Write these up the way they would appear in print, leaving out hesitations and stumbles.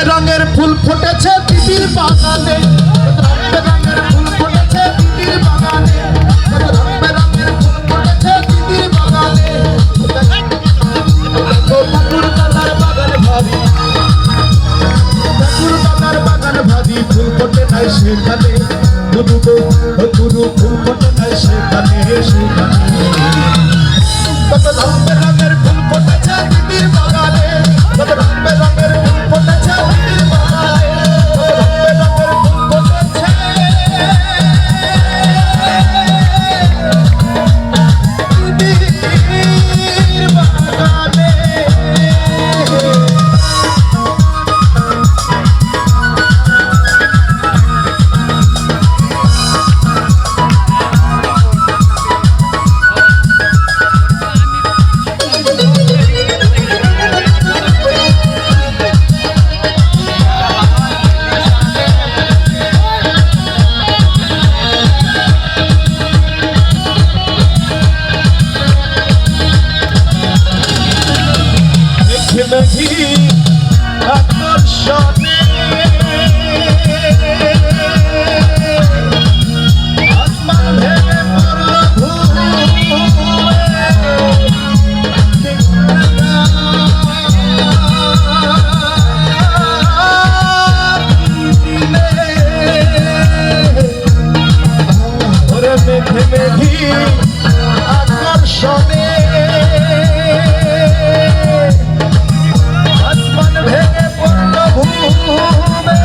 রঙের ফুল ফুটেছে দিদির বাগানে, রঙের ফুল ফুটেছে দিদির বাগানে, রঙের ফুল ফুটেছে দিদির বাগানে। ঠাকুর দাদার বাগান ভাবি, ঠাকুর দাদার বাগান ভাবি, ফুল ফোটে নাই সেখানে, গুরু গুরু ফুল ফোটে নাই সেখানে সেখানে। কত রঙের ফুল ফুটেছে দিদির বাগানে, কত রঙের ফুল ফুটেছে দিদির বাগানে, রঙের ফুল ফুটেছে দিদির বাগানে। আকর্ষণে আসমান ভেঙে পড়ল ভুলে মেঘে মেঘি আকর্ষণে ভেঙে পড়ল ঘুমে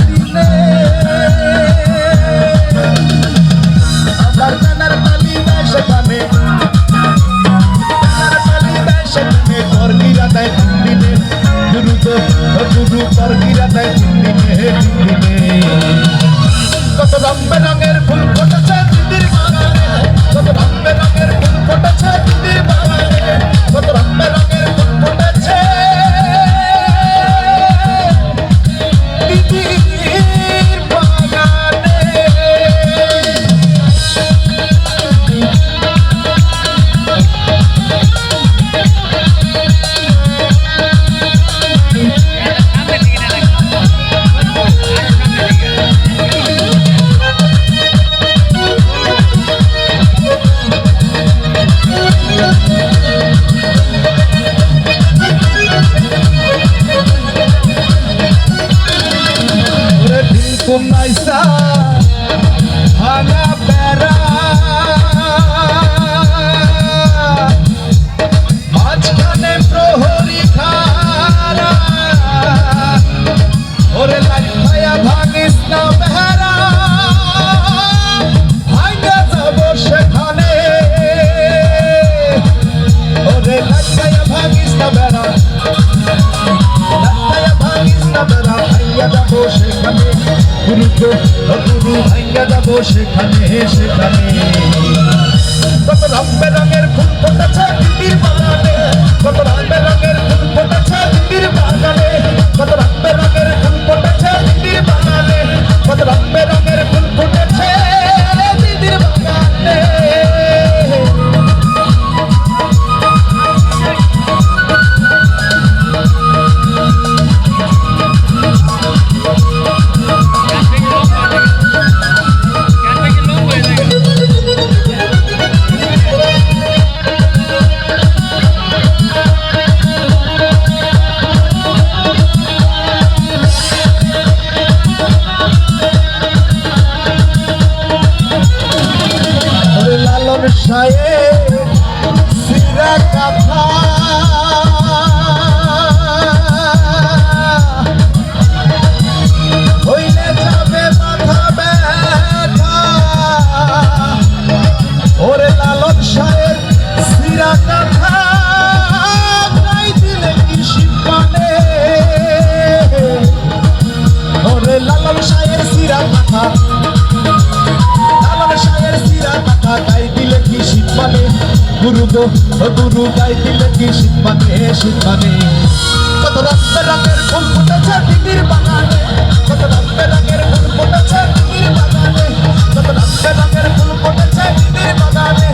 দিলে আমার কানার তালি দেয় সেখানে, কানার তালি দেয় সেখানে, করগিরা দেয় তিন দিনে, গুরু তো গুরু করগিরা দেয় তিন দিনে তিন দিনে। কত রঙের ফুল ফুটেছে দিদির বাগানে, কত রঙের ফুল ফুটেছে দিদির বাগানে, কত রঙের ফুল ফুটেছে দিদির বাগানে। নাইসা ভাঙা বেড়া মাঝখানে প্রহরী খারা, ওরে লাইয়া ভাঙিস না বেড়া, ভাঙা যাব সেখানে, ওরে লাইয়া ভাঙিস না বেড়া, লাইয়া ভাঙিস না বেড়া, ভাইয়া যাব সেখানে, গুরু গুরু ভাইয়া যাব সেখানে সেখানে। কত রঙের ফুল ফুটেছে দিদির বাগানে, কত রঙের ফুল ফুটেছে দিদির বাগানে, কত রঙের ফুল ফুটেছে দিদির বাগানে, কত রঙের ফুল ফুটেছে দিদির বাগানে। সায়ে সিরা কথা হইলে যাবে মাথা ব্যথা, ওরে লালন সায়ের সিরা কথা গাই দিলে কি শিবানে, ওরে লালন সায়ের সিরা কথা, লালন সায়ের সিরা কথা গাই দিলে কি শিবানে, গুরু গুরু গাই দিলে কি শিবানে শিবানে। কত রঙের ফুল ফুটেছে দিদির বাগানে, কত রঙের ফুল ফুটেছে দিদির বাগানে, কত রঙের ফুল ফুটেছে দিদির বাগানে।